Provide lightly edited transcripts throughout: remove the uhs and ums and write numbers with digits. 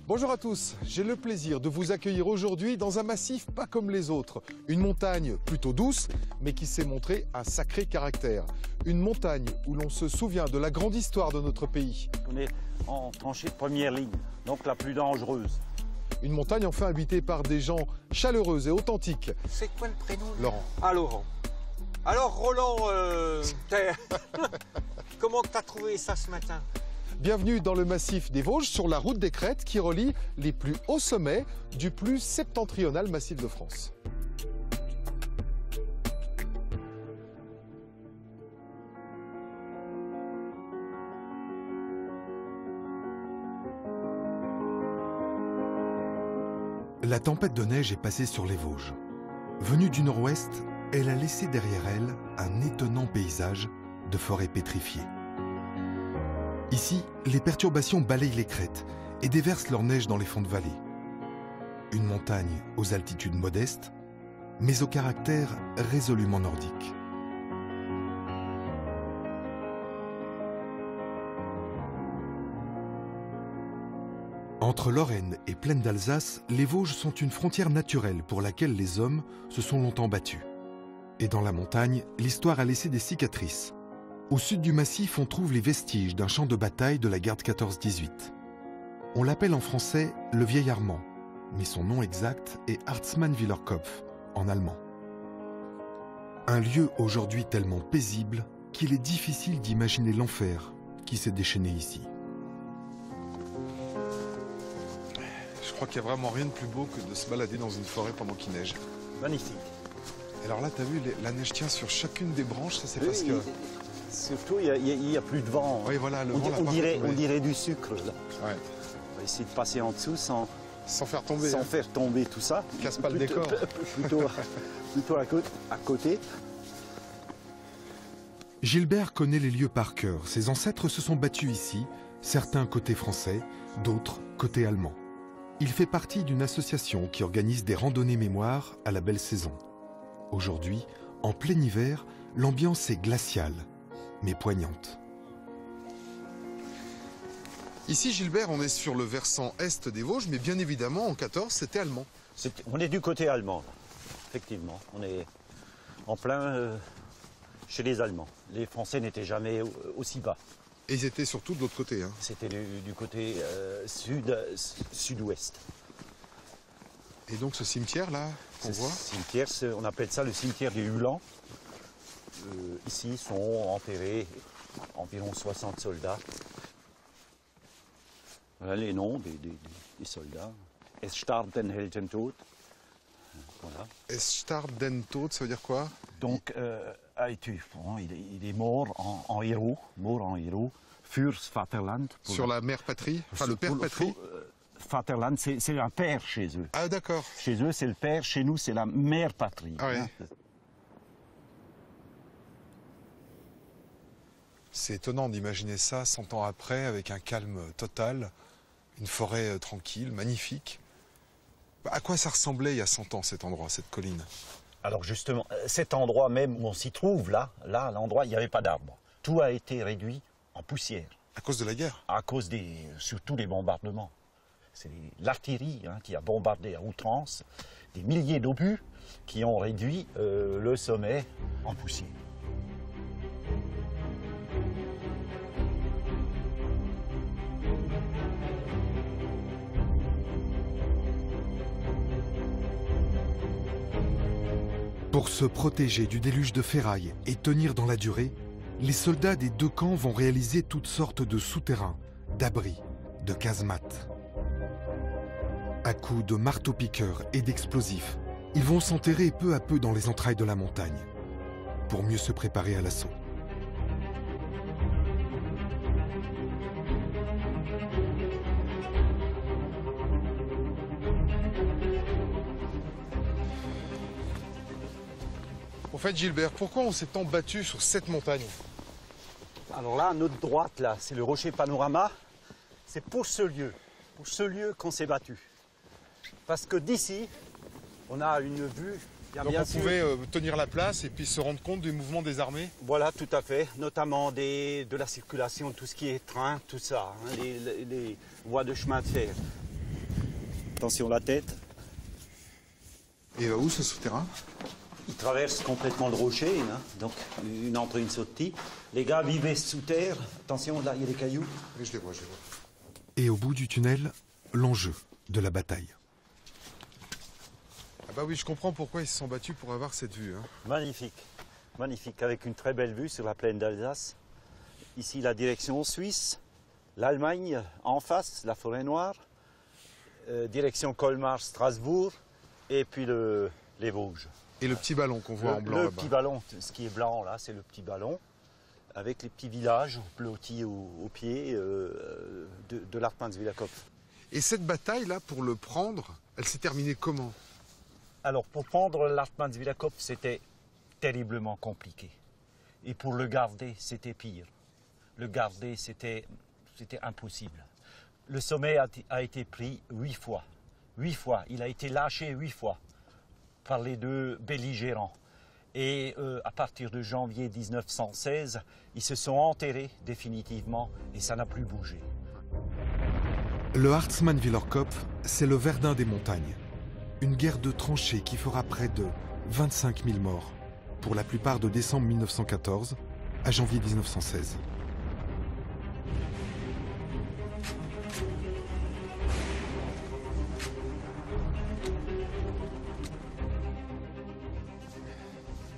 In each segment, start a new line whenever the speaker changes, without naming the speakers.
Bonjour à tous, j'ai le plaisir de vous accueillir aujourd'hui dans un massif pas comme les autres. Une montagne plutôt douce, mais qui s'est montrée un sacré caractère. Une montagne où l'on se souvient de la grande histoire de notre pays.
On est en tranchée de première ligne, donc la plus dangereuse.
Une montagne enfin habitée par des gens chaleureux et authentiques.
C'est quoi le prénom?
Laurent.
Ah, Laurent. Alors, Roland, comment t'as trouvé ça ce matin?
Bienvenue dans le massif des Vosges, sur la route des Crêtes qui relie les plus hauts sommets du plus septentrional massif de France.
La tempête de neige est passée sur les Vosges. Venue du nord-ouest, elle a laissé derrière elle un étonnant paysage de forêts pétrifiées. Ici, les perturbations balayent les crêtes et déversent leur neige dans les fonds de vallée. Une montagne aux altitudes modestes, mais au caractère résolument nordique. Entre Lorraine et Plaine d'Alsace, les Vosges sont une frontière naturelle pour laquelle les hommes se sont longtemps battus. Et dans la montagne, l'histoire a laissé des cicatrices. Au sud du massif, on trouve les vestiges d'un champ de bataille de la garde 14-18. On l'appelle en français le Vieil Armand, mais son nom exact est Hartmann-Wielerkopf, en allemand. Un lieu aujourd'hui tellement paisible qu'il est difficile d'imaginer l'enfer qui s'est déchaîné ici.
Je crois qu'il n'y a vraiment rien de plus beau que de se balader dans une forêt pendant qu'il neige.
Magnifique.
Alors là, tu as vu, la neige tient sur chacune des branches, ça c'est parce que...
Surtout, il n'y a plus de vent.
Oui, voilà, le vent
on dirait du sucre, là.
Ouais.
On va essayer de passer en dessous sans
faire tomber.
Sans faire tomber tout ça.
Casse pas le décor.
Plutôt à côté.
Gilbert connaît les lieux par cœur. Ses ancêtres se sont battus ici, certains côté français, d'autres côté allemand. Il fait partie d'une association qui organise des randonnées mémoire à la belle saison. Aujourd'hui, en plein hiver, l'ambiance est glaciale, mais poignante.
Ici, Gilbert, on est sur le versant est des Vosges, mais bien évidemment, en 14, c'était allemand.
On est du côté allemand, là. Effectivement. On est en plein chez les Allemands. Les Français n'étaient jamais aussi bas.
Et ils étaient surtout de l'autre côté. Hein.
C'était du côté sud-ouest.
Et donc ce cimetière-là, qu'on voit
cimetière, on appelle ça le cimetière des Uhlans. Ici sont enterrés environ 60 soldats. Voilà les noms des soldats. Es starb den Heldentod. Voilà.
Es starb den Tod, ça veut dire quoi?
Donc, il est mort en héros, fürs Vaterland.
Sur la mère patrie, enfin le père patrie.
Vaterland, c'est un père chez eux.
Ah d'accord.
Chez eux, c'est le père, chez nous, c'est la mère patrie.
Ah, oui. C'est étonnant d'imaginer ça 100 ans après, avec un calme total, une forêt tranquille, magnifique. À quoi ça ressemblait il y a 100 ans, cet endroit, cette colline?
Alors justement, cet endroit même où on s'y trouve, là l'endroit, il n'y avait pas d'arbres. Tout a été réduit en poussière.
À cause de la guerre?
À cause surtout des bombardements. C'est l'artillerie qui a bombardé à outrance, des milliers d'obus qui ont réduit le sommet en poussière.
Pour se protéger du déluge de ferraille et tenir dans la durée, les soldats des deux camps vont réaliser toutes sortes de souterrains, d'abris, de casemates. À coups de marteaux-piqueurs et d'explosifs, ils vont s'enterrer peu à peu dans les entrailles de la montagne, pour mieux se préparer à l'assaut.
En fait, Gilbert, pourquoi on s'est tant battu sur cette montagne?
Alors là, à notre droite, là, c'est le rocher Panorama. C'est pour ce lieu qu'on s'est battu. Parce que d'ici, on a une vue.
Donc on pouvait tenir la place et puis se rendre compte du mouvement des armées?
Voilà, tout à fait. Notamment de la circulation, tout ce qui est train, tout ça, hein, les voies de chemin de fer. attention la tête.
Et il va où ce souterrain?
Il traverse complètement le rocher, hein, donc une entrée, une sortie. Les gars vivaient sous terre. Attention, là, il y a des cailloux.
Oui, je les vois, je les vois.
Et au bout du tunnel, l'enjeu de la bataille.
Ah bah oui, je comprends pourquoi ils se sont battus pour avoir cette vue. Hein.
Magnifique, magnifique, avec une très belle vue sur la plaine d'Alsace. Ici, la direction suisse, l'Allemagne en face, la forêt noire, direction Colmar, Strasbourg, et puis les Vosges.
Et le petit ballon qu'on voit en blanc
Le
là-bas.
petit ballon, ce qui est blanc là, c'est le petit ballon, avec les petits villages blottis au pied de l'Hartmannswillerkopf.
Et cette bataille-là, pour le prendre, elle s'est terminée comment?
Alors, pour prendre l'Hartmannswillerkopf, c'était terriblement compliqué. Et pour le garder, c'était pire. Le garder, c'était impossible. Le sommet a été pris 8 fois. 8 fois. Il a été lâché 8 fois par les deux belligérants. Et à partir de janvier 1916, ils se sont enterrés définitivement et ça n'a plus bougé.
Le Hartmannswillerkopf, c'est le Verdun des montagnes. Une guerre de tranchées qui fera près de 25 000 morts, pour la plupart de décembre 1914 à janvier 1916.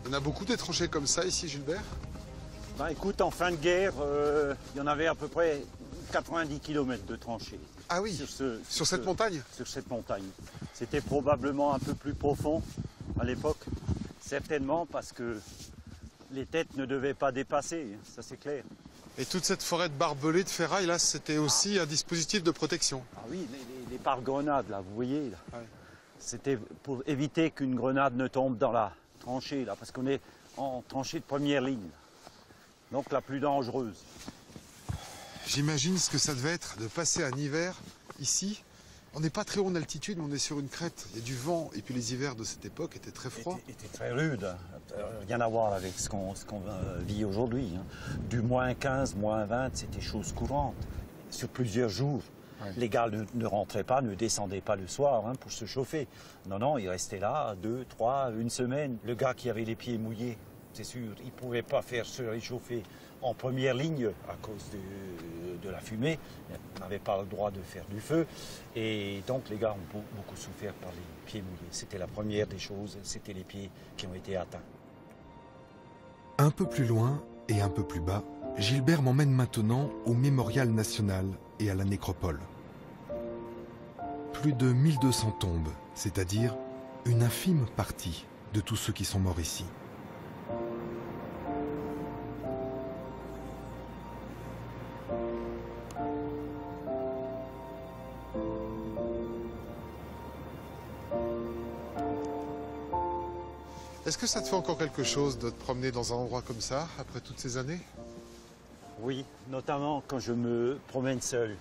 Il y en a beaucoup des tranchées comme ça ici, Gilbert?
Ben, écoute, en fin de guerre, il y en avait à peu près 90 km de tranchées.
Ah oui, sur cette montagne?
Sur cette montagne. C'était probablement un peu plus profond à l'époque, certainement parce que les têtes ne devaient pas dépasser, ça c'est clair.
Et toute cette forêt de barbelés, de ferraille, là, c'était aussi un dispositif de protection?
Ah oui, les pare-grenades, là, vous voyez, là.
Ouais.
C'était pour éviter qu'une grenade ne tombe dans la tranchée, là, parce qu'on est en tranchée de première ligne, donc la plus dangereuse.
J'imagine ce que ça devait être de passer un hiver ici. On n'est pas très haut en altitude, mais on est sur une crête. Il y a du vent, et puis les hivers de cette époque étaient très froids.
Était très rude, rien à voir avec ce qu'on vit aujourd'hui. Hein. Du moins 15, moins 20, c'était chose courante, sur plusieurs jours. Ouais. Les gars ne rentraient pas, ne descendaient pas le soir hein, pour se chauffer. Non, non, ils restaient là 2, 3, une semaine. Le gars qui avait les pieds mouillés, c'est sûr, il ne pouvait pas faire se réchauffer en première ligne à cause de la fumée. Il n'avait pas le droit de faire du feu. Et donc les gars ont beaucoup souffert par les pieds mouillés. C'était la première des choses, c'était les pieds qui ont été atteints.
Un peu plus loin et un peu plus bas, Gilbert m'emmène maintenant au Mémorial national et à la nécropole. Plus de 1200 tombes, c'est-à-dire une infime partie de tous ceux qui sont morts ici.
Est-ce que ça te fait encore quelque chose de te promener dans un endroit comme ça, après toutes ces années?
Oui, notamment quand je me promène seul.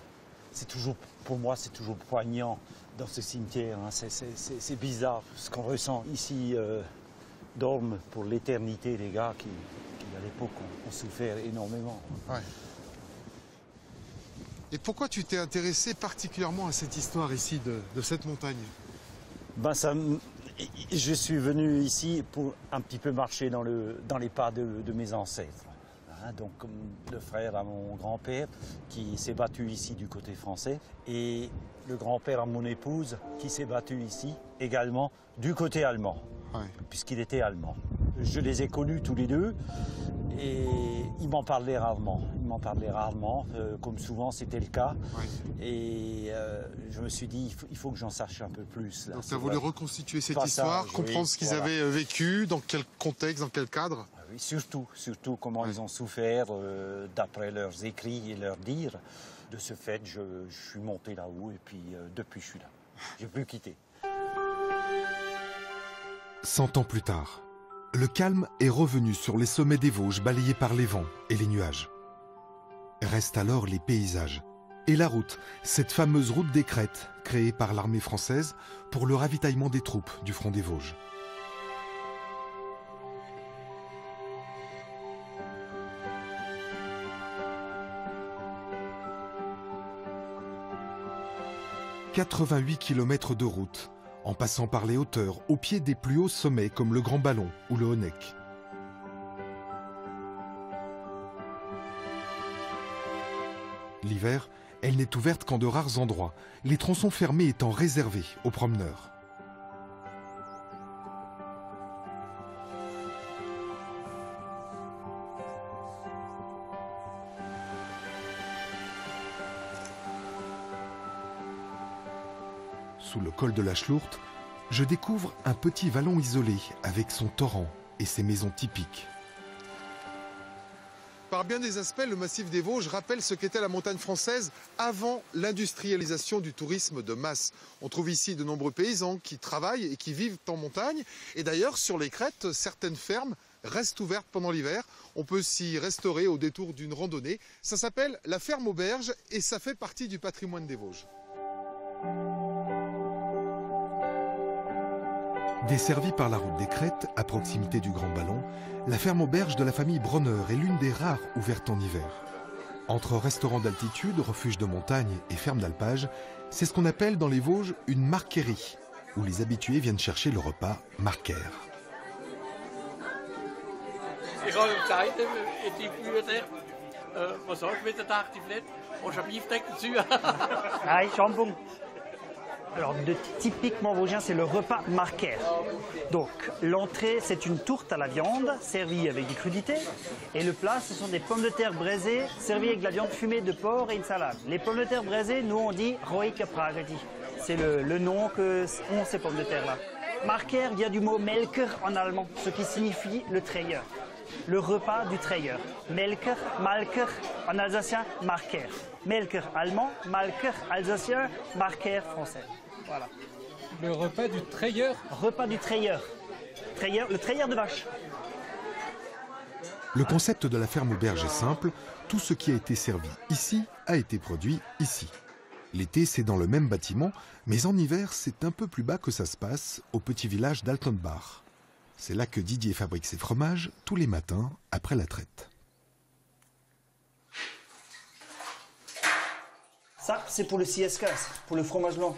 C'est toujours, pour moi, c'est toujours poignant dans ce cimetière. Hein. C'est bizarre. Ce qu'on ressent ici dorment pour l'éternité, les gars qui à l'époque, ont souffert énormément.
Ouais. Et pourquoi tu t'es intéressé particulièrement à cette histoire ici, de cette montagne?
Ben je suis venu ici pour un petit peu marcher dans les pas de mes ancêtres. Hein, donc comme le frère à mon grand-père qui s'est battu ici du côté français et le grand-père à mon épouse qui s'est battu ici également du côté allemand, ouais. Puisqu'il était allemand. Je les ai connus tous les deux et ils m'en parlaient rarement. Comme souvent c'était le cas. Ouais. Et je me suis dit, il faut que j'en sache un peu plus. Là.
Donc tu as voulu reconstituer cette histoire, comprendre ce qu'ils avaient vécu, dans quel contexte, dans quel cadre?
Oui, surtout comment ils ont souffert d'après leurs écrits et leurs dires. De ce fait, je suis monté là-haut et puis depuis je suis là. Je n'ai plus quitté.
100 ans plus tard, le calme est revenu sur les sommets des Vosges balayés par les vents et les nuages. Restent alors les paysages et la route, cette fameuse route des crêtes créée par l'armée française pour le ravitaillement des troupes du front des Vosges. 88 km de route, en passant par les hauteurs, au pied des plus hauts sommets comme le Grand Ballon ou le Honeck. L'hiver, elle n'est ouverte qu'en de rares endroits, les tronçons fermés étant réservés aux promeneurs. Sous le col de la Schlourte, je découvre un petit vallon isolé avec son torrent et ses maisons typiques.
Par bien des aspects, le massif des Vosges rappelle ce qu'était la montagne française avant l'industrialisation du tourisme de masse. On trouve ici de nombreux paysans qui travaillent et qui vivent en montagne. Et d'ailleurs, sur les crêtes, certaines fermes restent ouvertes pendant l'hiver. On peut s'y restaurer au détour d'une randonnée. Ça s'appelle la ferme auberge et ça fait partie du patrimoine des Vosges.
Desservie par la route des Crêtes, à proximité du Grand Ballon, la ferme auberge de la famille Bronner est l'une des rares ouvertes en hiver. Entre restaurants d'altitude, refuges de montagne et ferme d'alpage, c'est ce qu'on appelle dans les Vosges une marquerie, où les habitués viennent chercher le repas marquaire.
Alors, de typiquement vosgien, c'est le repas marquaire. Donc, l'entrée, c'est une tourte à la viande, servie avec des crudités. Et le plat, ce sont des pommes de terre braisées, servies avec de la viande fumée de porc et une salade. Les pommes de terre braisées, nous, on dit roike pragati. C'est le nom que ont ces pommes de terre-là. Marquaire vient du mot melker en allemand, ce qui signifie le treilleur. Le repas du treilleur. Melker, malker, en alsacien, marquaire. Melker allemand, malker alsacien, marquaire français. Voilà.
Le repas du treilleur.
Repas du treilleur. Le treilleur de vache.
Le concept de la ferme auberge est simple. Tout ce qui a été servi ici a été produit ici. L'été, c'est dans le même bâtiment, mais en hiver, c'est un peu plus bas que ça se passe, au petit village d'Altenbach. C'est là que Didier fabrique ses fromages tous les matins après la traite.
Ça, c'est pour le sieskas, pour le fromage blanc,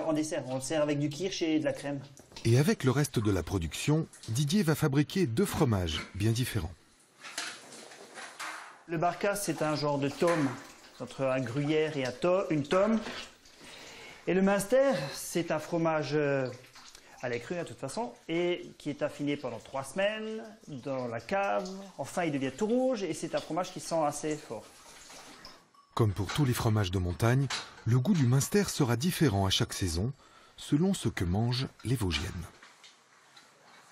en dessert. On le sert avec du kirsch et de la crème.
Et avec le reste de la production, Didier va fabriquer 2 fromages bien différents.
Le barkas, c'est un genre de tome, entre un gruyère et une tome. Et le Münster, c'est un fromage à lait cru, de toute façon, et qui est affiné pendant 3 semaines dans la cave. Enfin, il devient tout rouge et c'est un fromage qui sent assez fort.
Comme pour tous les fromages de montagne, le goût du Münster sera différent à chaque saison, selon ce que mangent les Vosgiennes.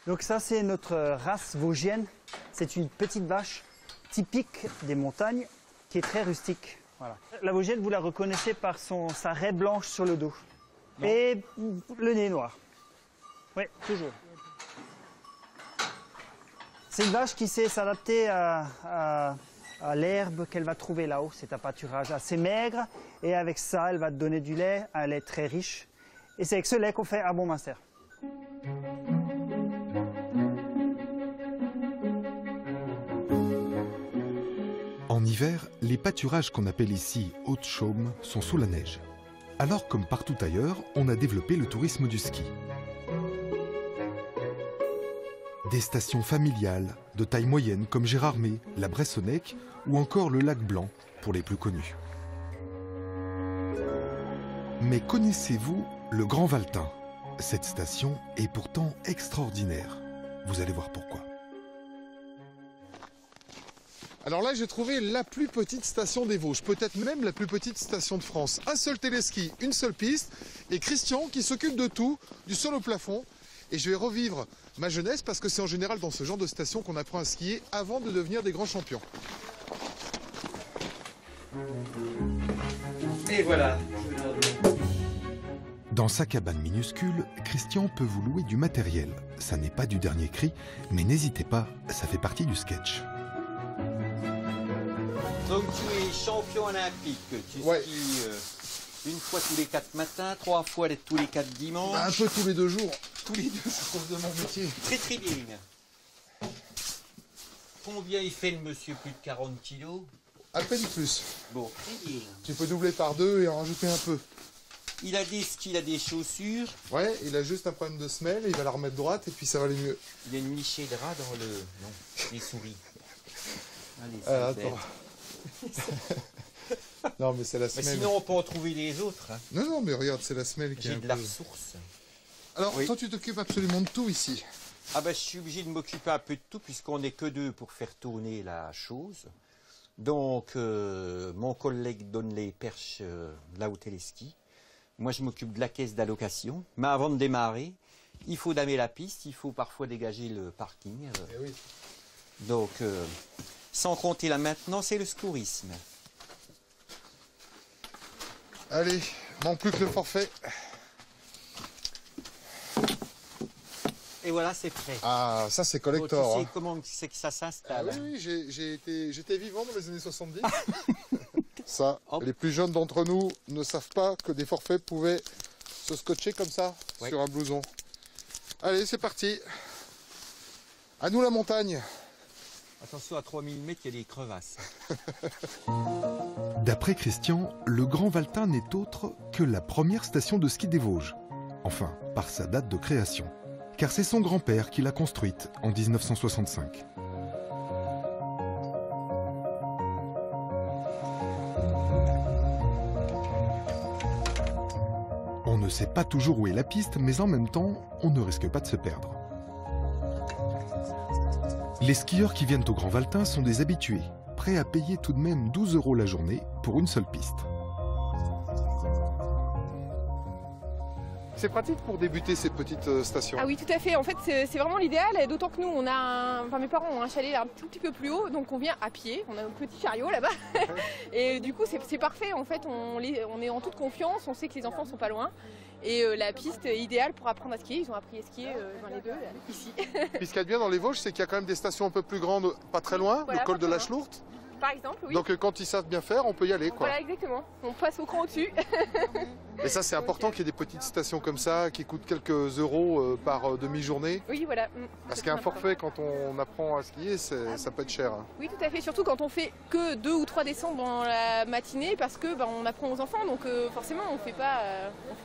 Donc ça, c'est notre race vosgienne. C'est une petite vache typique des montagnes qui est très rustique. Voilà. La Vosgienne, vous la reconnaissez par sa raie blanche sur le dos. Non. Et le nez noir. Oui, toujours. C'est une vache qui sait s'adapter à l'herbe qu'elle va trouver là-haut. C'est un pâturage assez maigre et avec ça, elle va te donner du lait, un lait très riche. Et c'est avec ce lait qu'on fait un bon Münster.
En hiver, les pâturages qu'on appelle ici Haute-Chaume sont sous la neige. Alors, comme partout ailleurs, on a développé le tourisme du ski. Des stations familiales, de taille moyenne comme Gérardmer, la Bressonnec ou encore le Lac Blanc, pour les plus connus. Mais connaissez-vous le Grand Valtin? Cette station est pourtant extraordinaire. Vous allez voir pourquoi.
Alors là, j'ai trouvé la plus petite station des Vosges, peut-être même la plus petite station de France. Un seul téléski, une seule piste, et Christian qui s'occupe de tout, du sol au plafond. Et je vais revivre ma jeunesse parce que c'est en général dans ce genre de station qu'on apprend à skier avant de devenir des grands champions.
Et voilà.
Dans sa cabane minuscule, Christian peut vous louer du matériel. Ça n'est pas du dernier cri, mais n'hésitez pas, ça fait partie du sketch.
Donc tu es champion olympique, tu skis une fois tous les 4 matins, 3 fois tous les 4 dimanches.
Un peu tous les 2 jours. Tous les 2 jours de mon métier.
Très très bien. Combien il fait le monsieur, plus de 40 kilos?
À peine plus.
Bon, très bien.
Tu peux doubler par 2 et en rajouter un peu.
Il a des skis, il a des chaussures.
Ouais, il a juste un problème de semelle, il va la remettre droite et puis ça va aller mieux.
Il y a une nichée de rats dans le... Non, les souris. Allez,
attends. Non, mais c'est la semelle.
Mais sinon, on peut en trouver les autres. Hein.
Non, non, mais regarde, c'est la semelle qui est
J'ai
un
de la
peu...
ressource.
Alors,
oui.
toi, tu t'occupes absolument de tout ici.
Ah ben, je suis obligé de m'occuper un peu de tout, puisqu'on n'est que deux pour faire tourner la chose. Donc, mon collègue donne les perches là où t'es les skis. Moi, je m'occupe de la caisse d'allocation. Mais avant de démarrer, il faut damer la piste, il faut parfois dégager le parking.
Eh oui.
Donc, sans compter la maintenance et le secourisme.
Allez, manque plus que le forfait.
Et voilà, c'est prêt.
Ah, ça c'est collector.
Tu sais comment c'est que ça s'installe.
Ah oui, j'étais vivant dans les années 70. Ça,
Hop.
les plus jeunes d'entre nous ne savent pas que des forfaits pouvaient se scotcher comme ça
Ouais.
sur un blouson. Allez, c'est parti. À nous la montagne.
Attention, à 3000 mètres, il y a des crevasses.
D'après Christian, le Grand Valtin n'est autre que la première station de ski des Vosges. Enfin, par sa date de création. Car c'est son grand-père qui l'a construite en 1965. On ne sait pas toujours où est la piste, mais en même temps, on ne risque pas de se perdre. Les skieurs qui viennent au Grand Valtin sont des habitués, prêts à payer tout de même 12 € la journée pour une seule piste.
C'est pratique pour débuter ces petites stations.
Ah oui, tout à fait. En fait, c'est vraiment l'idéal, d'autant que nous, on a enfin, mes parents ont un chalet un tout petit peu plus haut, donc on vient à pied. On a un petit chariot là-bas. Et du coup, c'est parfait. En fait, on est en toute confiance. On sait que les enfants sont pas loin. Et la piste est idéale pour apprendre à skier. Ils ont appris à skier dans les deux, là, ici.
Puis ce qu'il y a de bien dans les Vosges, c'est qu'il y a quand même des stations un peu plus grandes, pas très loin,
Voilà,
le col
pas
de
très
la
loin.
Chlourte.
Par exemple, oui.
Donc quand ils savent bien faire, on peut y aller, quoi.
Voilà, exactement. On passe au cran au-dessus.
Et ça, c'est important qu'il y ait des petites stations comme ça, qui coûtent quelques euros par demi-journée.
Oui, voilà.
Parce
C'est
qu'un
très
forfait, quand on apprend à skier, ça peut être cher. Hein.
Oui, tout à fait. Surtout quand on fait que 2 ou 3 descentes dans la matinée, parce que on apprend aux enfants, donc forcément on fait pas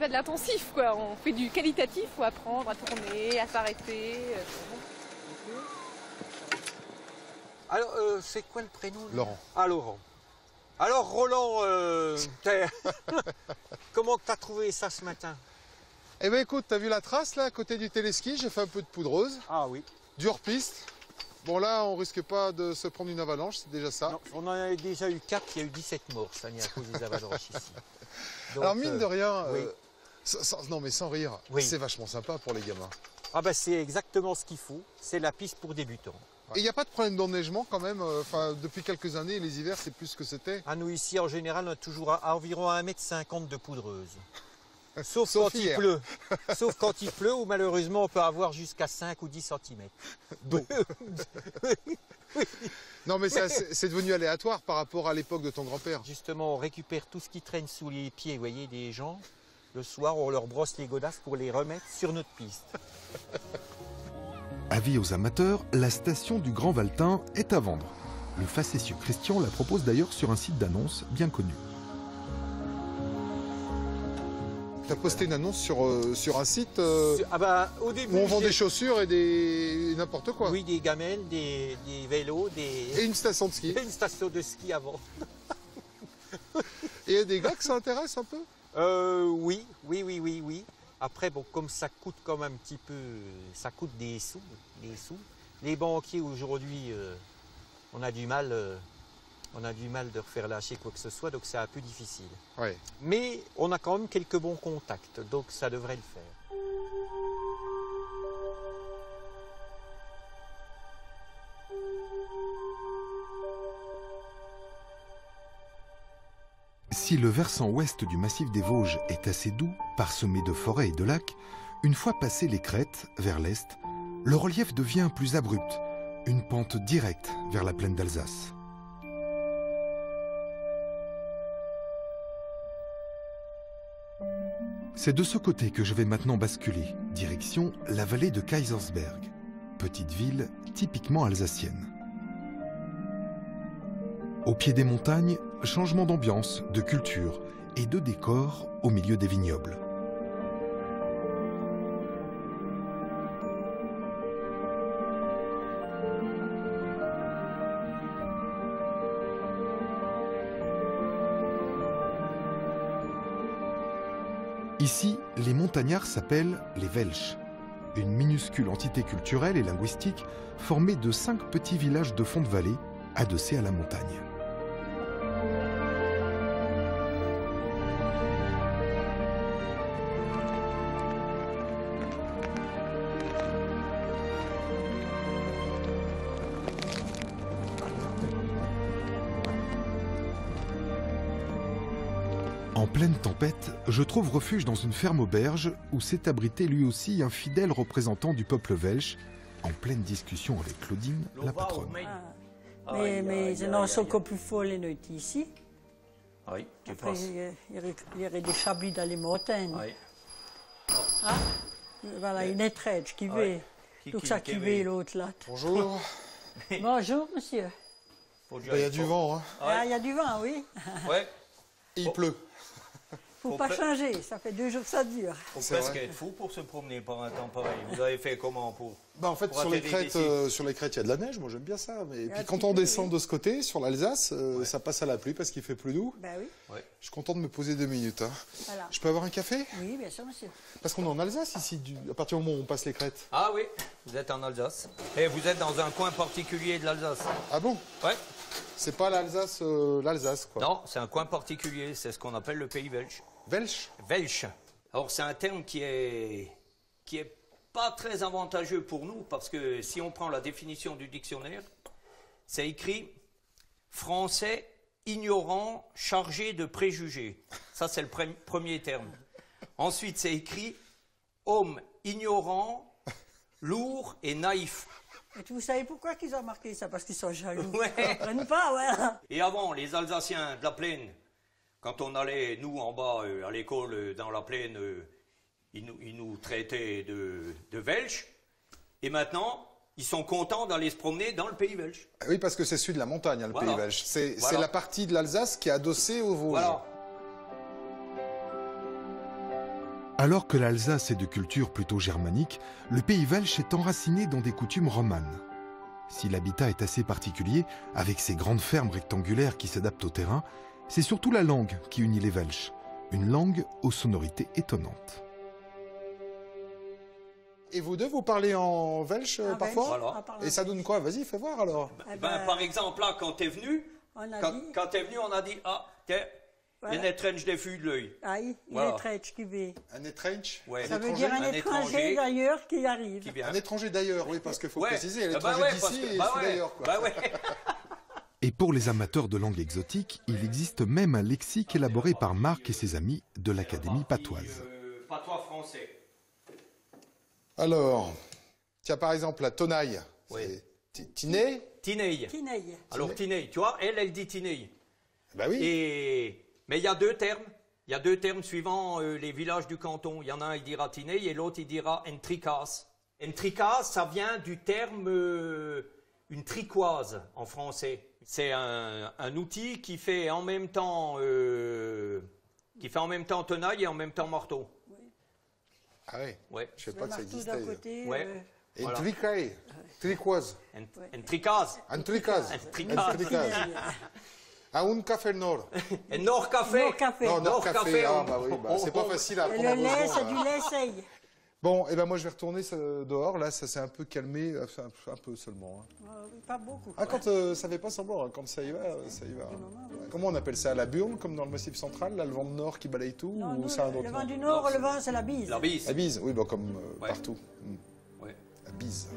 de l'intensif, quoi. On fait du qualitatif, faut apprendre à tourner, à s'arrêter.
Alors, c'est quoi le prénom?
Laurent.
Ah, Laurent. Alors, Roland, comment t'as trouvé ça ce matin?
Eh bien écoute, t'as vu la trace là, à côté du téléski, j'ai fait un peu de poudreuse,
Ah oui.
dure piste. Bon là, on risque pas de se prendre une avalanche, c'est déjà ça.
Non, on en a déjà eu 4, il y a eu 17 morts, ça n'est à cause des avalanches ici. Donc,
Alors mine de rien,
oui.
non mais sans rire,
Oui.
c'est vachement sympa pour les gamins.
Ah ben c'est exactement ce qu'il faut, c'est la piste pour débutants.
Et il n'y a pas de problème d'enneigement quand même, depuis quelques années, les hivers c'est plus ce que c'était.
Ah, nous ici en général on a toujours à environ 1,50 m de poudreuse. Sauf
Sauf
quand
hier.
il pleut. Sauf quand il pleut où malheureusement on peut avoir jusqu'à 5 ou 10 cm d'eau.
Non mais ça, c'est devenu aléatoire par rapport à l'époque de ton grand-père.
Justement on récupère tout ce qui traîne sous les pieds, vous voyez, des gens. Le soir on leur brosse les godasses pour les remettre sur notre piste.
Avis aux amateurs, la station du Grand Valtin est à vendre. Le facétieux Christian la propose d'ailleurs sur un site d'annonce bien connu.
Tu as posté une annonce sur un site
Ah bah, au début,
où on vend
j'ai-
des chaussures et des n'importe quoi.
Oui, des gamelles, des vélos,
Et une station de ski.
une station de ski avant.
Et il y a des gars que ça intéresse un peu.
Oui. Après, bon, comme ça coûte comme un petit peu, ça coûte des sous. Les banquiers aujourd'hui, on a du mal de refaire lâcher quoi que ce soit, donc c'est un peu difficile.
Ouais.
Mais on a quand même quelques bons contacts, donc ça devrait le faire.
Si le versant ouest du massif des Vosges est assez doux, parsemé de forêts et de lacs, une fois passées les crêtes, vers l'est, le relief devient plus abrupt, une pente directe vers la plaine d'Alsace. C'est de ce côté que je vais maintenant basculer, direction la vallée de Kaisersberg, petite ville typiquement alsacienne. Au pied des montagnes, changement d'ambiance, de culture et de décors au milieu des vignobles. Ici, les montagnards s'appellent les Welsh, une minuscule entité culturelle et linguistique formée de 5 petits villages de fond de vallée adossés à la montagne. En pleine tempête, je trouve refuge dans une ferme auberge où s'est abrité lui aussi un fidèle représentant du peuple welsh, en pleine discussion avec Claudine, la patronne.
Mais je n'en suis encore plus folle ici.
Oui, tu
Après,
passes.
il y aurait des chablis dans les montagnes.
Oui.
Ah, voilà, une étrange qui veut. Donc ça qui veut l'autre là.
Bonjour.
Bonjour, monsieur.
Il y a du vent, hein.
Ah, il y a du vent, oui.
Ouais.
Et il pleut.
Faut pas changer, ça fait 2 jours que ça dure.
Faut
C'est
presque
vrai.
être fou pour se promener par un temps pareil. Vous avez fait comment pour...
Bah en fait,
Pour
sur les
atterrir
crêtes, il y a de la neige. Moi, j'aime bien ça. Mais
un
puis quand
petit
on
peu,
descend
oui.
de ce côté, sur l'Alsace, ça passe à la pluie parce qu'il fait plus doux.
Ben oui,
Je suis content de me poser 2 minutes. Hein.
voilà.
Je peux avoir un café?
Oui, bien sûr, monsieur.
Parce qu'on est en Alsace ici, à partir du moment où on passe les crêtes.
Ah oui, vous êtes en Alsace. Et vous êtes dans un coin particulier de l'Alsace.
Ah bon?
Ouais.
C'est pas l'Alsace, l'Alsace quoi.
Non, c'est un coin particulier. C'est ce qu'on appelle le pays belge.
Welsh?
Welsh. Alors c'est un terme qui est pas très avantageux pour nous parce que si on prend la définition du dictionnaire, c'est écrit français ignorant chargé de préjugés. Ça c'est le premier terme. Ensuite c'est écrit homme ignorant, lourd et naïf.
Et vous savez pourquoi qu'ils ont marqué ça? Parce qu'ils sont jaloux.
Ouais.
Ils comprennent pas, voilà.
Et avant, les Alsaciens de la plaine, quand on allait, nous, en bas, à l'école, dans la plaine, ils nous traitaient de Welsh. Et maintenant, ils sont contents d'aller se promener dans le pays belge.
Ah oui, parce que c'est celui de la montagne, hein, le
Voilà.
pays belge. C'est
Voilà.
la partie de l'Alsace qui est adossée au Vosges.
Voilà.
Alors que l'Alsace est de culture plutôt germanique, le pays welsh est enraciné dans des coutumes romanes. Si l'habitat est assez particulier, avec ses grandes fermes rectangulaires qui s'adaptent au terrain, c'est surtout la langue qui unit les Welsh, une langue aux sonorités étonnantes.
Et vous deux, vous parlez en welsh
Ah,
parfois?
Welsh,
Voilà.
on parle
Et ça donne quoi? Vas-y, fais voir alors.
Eh
Ben, par exemple, là, quand t'es venu,
on a
quand,
dit,
quand t'es venu, on a dit, ah, tiens,
Voilà.
il y a une étrange des fûts de l'œil.
aïe,
Voilà.
une étrange qui veut.
Un étrange?
Ouais.
Ça
Un
veut dire un
Un
étranger
étranger
d'ailleurs qui arrive.
Qui vient.
Un étranger d'ailleurs, oui, parce qu'il faut
Ouais.
préciser,
Ah bah
l'étranger
ouais, parce
d'ici
que-
et
bah
celui
ouais,
d'ailleurs. quoi.
bah ouais.
Et pour les amateurs de langues exotiques, il existe même un lexique élaboré par Marc et ses amis de l'Académie patoise.
Patois français.
Alors, tiens, par exemple, la tonaille.
Oui.
C'est Tiné?
Tineille.
Tineille.
Alors, Tineille, tu vois, elle dit Tineille.
Bah oui.
Mais il y a 2 termes. Il y a 2 termes suivant les villages du canton. Il y en a un, il dira Tineille, et l'autre, il dira Entricas. Entricas, ça vient du terme une tricoise en français. C'est un outil qui fait en même temps tenaille et en même temps marteau.
Ah oui,
Ouais.
je sais
Le
pas que ça
marteau
existait.
d'un côté.
Ouais.
Et
Voilà.
tricaille, tricoise,
Entricas.
antricase,
Antricase.
un café nord.
Et Nord Café.
Nord Café.
Non, Nord Café, ah
on-
bah oui, bah, c'est pas facile à
Et
apprendre à
le lait,
Vosges,
c'est
hein.
du lait seigle.
Bon, et ben moi je vais retourner dehors, là ça s'est un peu calmé, un peu seulement. hein.
Oui, pas beaucoup.
Ah, quand ça fait pas semblant, hein, quand ça y va, ça y va. Comment on appelle ça? La burne, comme dans le Massif central, là, le vent de nord qui balaye tout,
Non,
ou
nous,
c'est un
le
autre
vent
nom?
du Nord, le vent, c'est la bise.
La bise.
La bise, oui, bah, comme
Ouais.
partout.
Ouais.
La bise.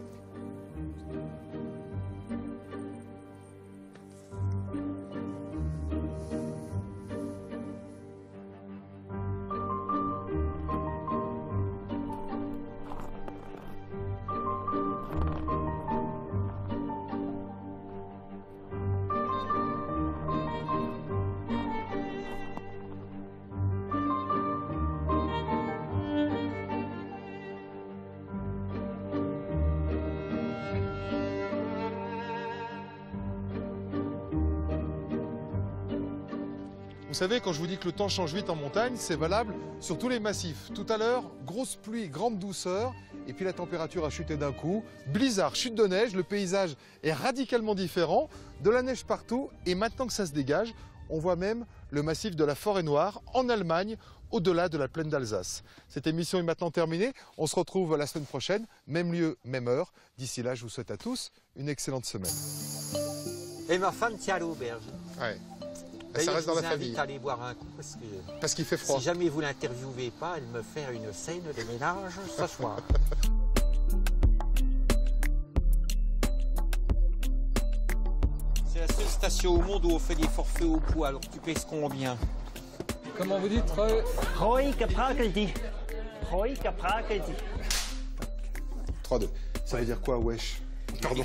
Vous savez, quand je vous dis que le temps change vite en montagne, c'est valable sur tous les massifs. Tout à l'heure, grosse pluie, grande douceur, et puis la température a chuté d'un coup. Blizzard, chute de neige, le paysage est radicalement différent, de la neige partout, et maintenant que ça se dégage, on voit même le massif de la Forêt-Noire en Allemagne, au-delà de la plaine d'Alsace. Cette émission est maintenant terminée. On se retrouve la semaine prochaine, même lieu, même heure. D'ici là, je vous souhaite à tous une excellente semaine.
Et ma femme tient à l'auberge.
Ouais. Ça reste dans la famille.
Je vous invite à aller boire un coup
parce qu'il fait froid.
Si jamais vous l'interviewez pas, elle me fait une scène de ménage ce soir. C'est la seule station au monde où on fait des forfaits au poids. Alors tu pèses combien?
Comment vous dites
Roike prakelti. Roike prakelti.
3-2. Ça veut dire quoi, wesh? Pardon.